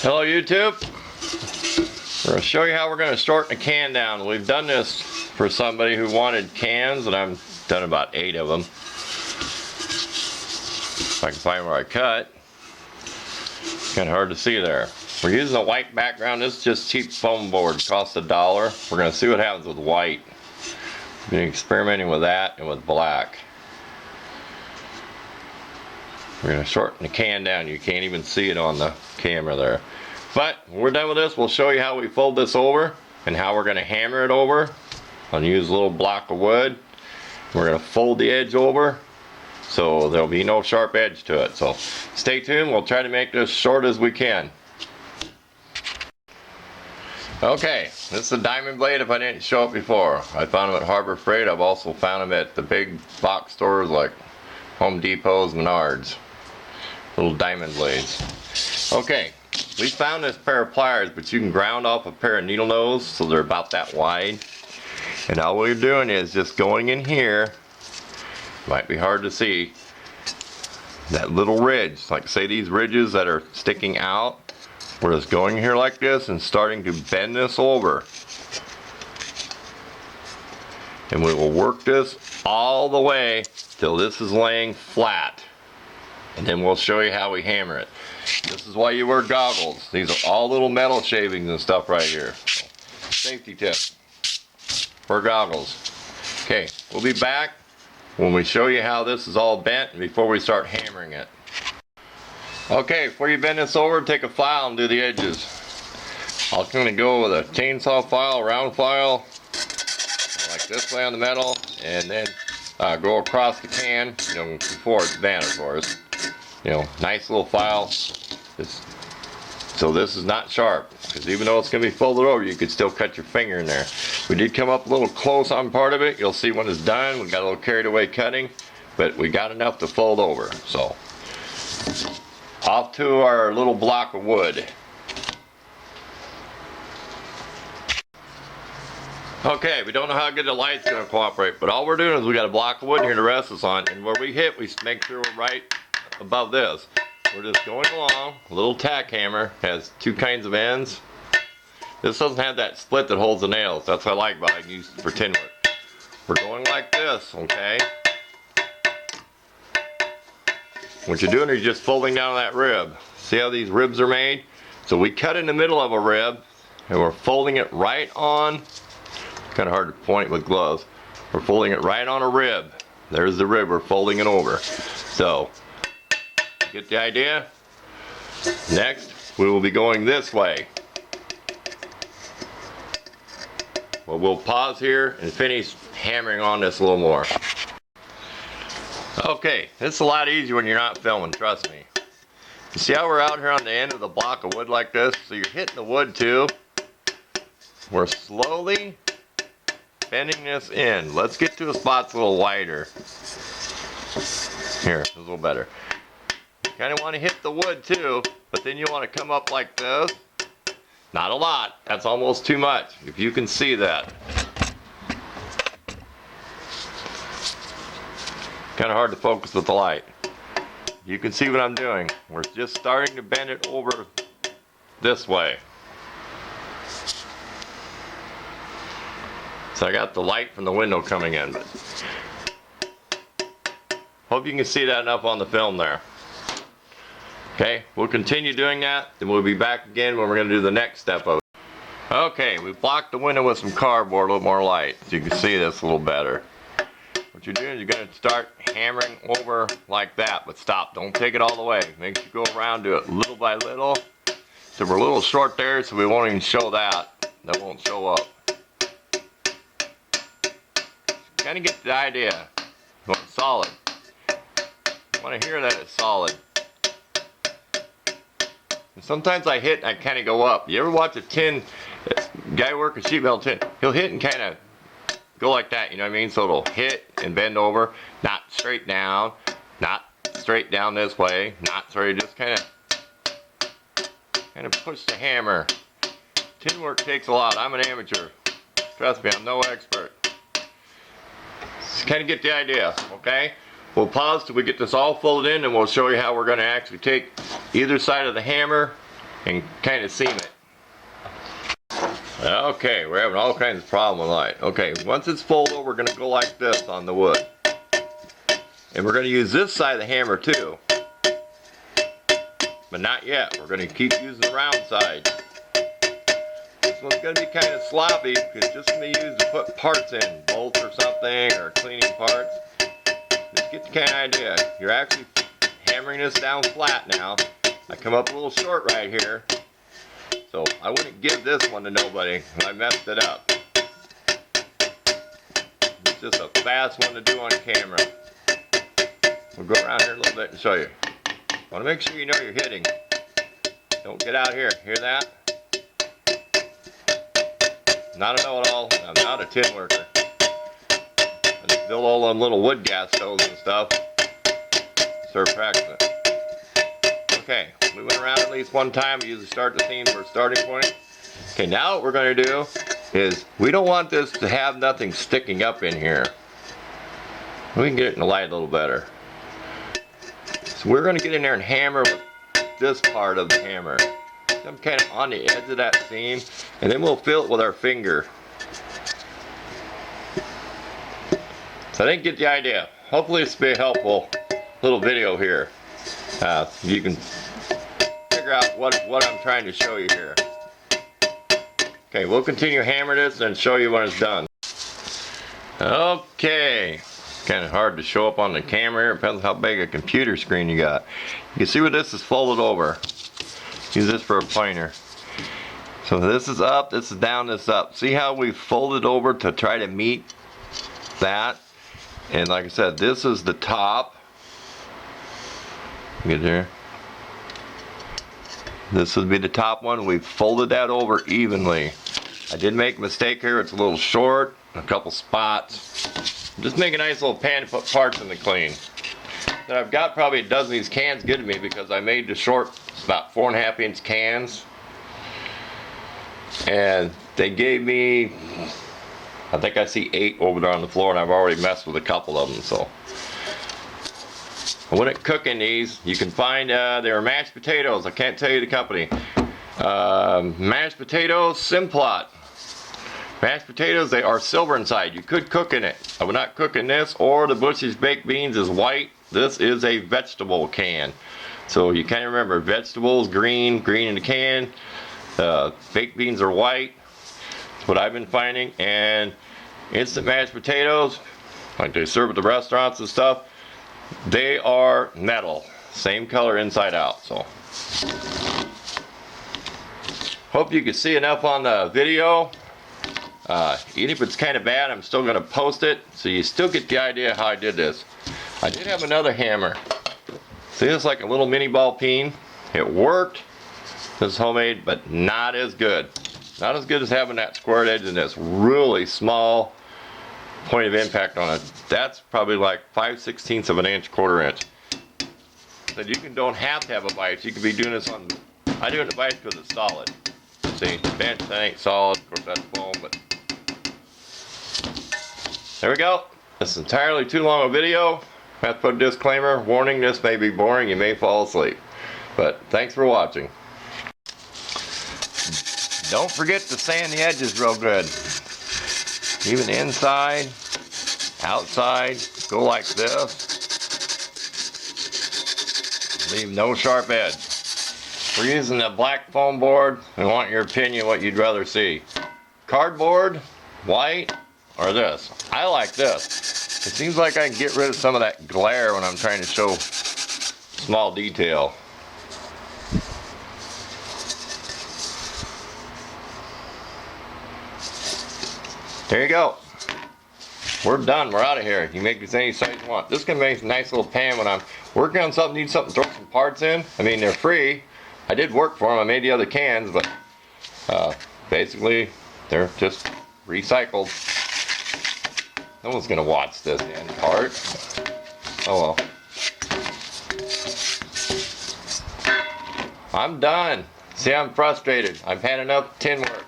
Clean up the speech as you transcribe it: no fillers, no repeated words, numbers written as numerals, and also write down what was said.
Hello YouTube. We're going to show you how we're going to shorten a can down. We've done this for somebody who wanted cans, and I've done about 8 of them. If I can find where I cut. Kind of hard to see there. We're using a white background. This is just cheap foam board. It costs $1. We're going to see what happens with white. We've been experimenting with that and with black. We're going to shorten the can down. You can't even see it on the camera there. But when we're done with this, we'll show you how we fold this over and how we're going to hammer it over. I'm going to use a little block of wood. We're going to fold the edge over so there'll be no sharp edge to it. So stay tuned. We'll try to make this short as we can. Okay, this is a diamond blade if I didn't show it before. I found them at Harbor Freight. I've also found them at the big box stores like Home Depot's, Menards. Little diamond blades. Okay, we found this pair of pliers, but you can ground off a pair of needle nose so they're about that wide. And all we're doing is just going in here. Might be hard to see. That little ridge, like say these ridges that are sticking out. We're just going here like this and starting to bend this over. And we will work this all the way till this is laying flat. And then we'll show you how we hammer it. This is why you wear goggles. These are all little metal shavings and stuff right here. So, safety tip for goggles. Okay, we'll be back when we show you how this is all bent and before we start hammering it. Okay, before you bend this over, take a file and do the edges. I'm going to go with a chainsaw file, round file, like this way on the metal, and then go across the can, you know, before it's bent, of course. You know, nice little file. So this is not sharp, because even though it's going to be folded over, you could still cut your finger in there. We did come up a little close on part of it. You'll see when it's done. We got a little carried away cutting, but we got enough to fold over. So off to our little block of wood. Okay, we don't know how good the light's going to cooperate, but all we're doing is we got a block of wood here to rest us on, and where we hit, we make sure we're right above this. We're just going along. A little tack hammer has 2 kinds of ends. This doesn't have that split that holds the nails. That's what I like about it. I can use it for tin work. We're going like this, okay? What you're doing is just folding down that rib. See how these ribs are made? So we cut in the middle of a rib, and we're folding it right on. Kind of hard to point with gloves. We're folding it right on a rib. There's the rib. We're folding it over. So, get the idea? Next, we will be going this way. Well, we'll pause here and finish hammering on this a little more. Okay, this is a lot easier when you're not filming, trust me. You see how we're out here on the end of the block of wood like this? So you're hitting the wood too. We're slowly bending this in. Let's get to a spot that's a little wider. Here, it's a little better. You kind of want to hit the wood too, but then you want to come up like this. Not a lot. That's almost too much. If you can see that. Kind of hard to focus with the light. You can see what I'm doing. We're just starting to bend it over this way. So I got the light from the window coming in, but hope you can see that enough on the film there. Okay, we'll continue doing that, then we'll be back again when we're going to do the next step of it. Okay, we blocked the window with some cardboard, a little more light, so you can see this a little better. What you're doing is you're going to start hammering over like that, but stop, don't take it all the way. Make sure you go around, do it little by little. So we're a little short there, so we won't even show that. That won't show up. Kind of get the idea. You want it solid. You want to hear that it's solid. And sometimes I hit and I kind of go up. You ever watch a tin, guy work a sheet metal tin, he'll hit and kind of go like that, you know what I mean? So it'll hit and bend over, not straight down this way, not straight, just kind of push the hammer. Tin work takes a lot. I'm an amateur. Trust me, I'm no expert. Just kind of get the idea, okay? We'll pause till we get this all folded in, and we'll show you how we're going to actually take either side of the hammer and kind of seam it. Okay, we're having all kinds of problems with light. Okay, once it's folded over, we're going to go like this on the wood. And we're going to use this side of the hammer too. But not yet. We're going to keep using the round side. This one's going to be kind of sloppy because it's just going to be used to put parts in, bolts or something, or cleaning parts. Just get the kind of idea. You're actually hammering this down flat now. I come up a little short right here. So I wouldn't give this one to nobody. I messed it up. It's just a fast one to do on camera. We'll go around here a little bit and show you. Want to make sure you know you're hitting. Don't get out here. Hear that? Not a know-it-all. I'm not a tin worker. I just build all them little wood gas stoves and stuff. Start practicing. Okay, we went around at least one time. We usually start the seam for a starting point. Okay, now what we're going to do is we don't want this to have nothing sticking up in here. We can get it in the light a little better. So we're going to get in there and hammer with this part of the hammer. I'm kind of on the edge of that seam, and then we'll fill it with our finger. So I didn't get the idea. Hopefully this will be a helpful little video here. You can figure out what I'm trying to show you here. Okay, we'll continue hammering this and show you when it's done. Okay, kind of hard to show up on the camera here. Depends on how big a computer screen you got. You can see where this is folded over. Use this for a pointer. So this is up, this is down, this is up. See how we folded over to try to meet that? And like I said, this is the top. Get there. This would be the top one. We folded that over evenly. I did make a mistake here. It's a little short, a couple spots. Just make a nice little pan to put parts in the clean. Then I've got probably a dozen of these cans given me because I made the short, about 4.5-inch cans. And they gave me, I think I see 8 over there on the floor, and I've already messed with a couple of them. So I wouldn't cook in these. You can find, they were mashed potatoes. I can't tell you the company. Mashed potatoes, Simplot. Mashed potatoes, they are silver inside. You could cook in it. I would not cook in this, or the Bush's baked beans is white. This is a vegetable can. So you kind of remember, vegetables, green in the can. Baked beans are white. That's what I've been finding. And instant mashed potatoes, like they serve at the restaurants and stuff, they are metal, same color inside out. So hope you can see enough on the video. Even if it's kind of bad, I'm still going to post it, so you still get the idea how I did this. I did have another hammer. See, this is like a little mini ball peen. It worked. This is homemade, but not as good. Not as good as having that squared edge and this really small point of impact on it. That's probably like 5/16 of an inch, 1/4 inch. So you don't have to have a vise. You can be doing this on, I do it in a vise because it's solid. See, the bench, that ain't solid. Of course, that's foam, but there we go. This is entirely too long a video. I have to put a disclaimer, warning, this may be boring, you may fall asleep. But thanks for watching. Don't forget to sand the edges real good. Even inside, outside, go like this. Leave no sharp edge. We're using a black foam board. I want your opinion what you'd rather see. Cardboard, white, or this. I like this. It seems like I can get rid of some of that glare when I'm trying to show small detail. There you go. We're done. We're out of here. You can make this any size you want. This can make a nice little pan when I'm working on something, need something to throw some parts in. I mean, they're free. I did work for them. I made the other cans, but basically they're just recycled. No one's gonna watch this end part. Oh well. I'm done. See, I'm frustrated. I've had enough tin work.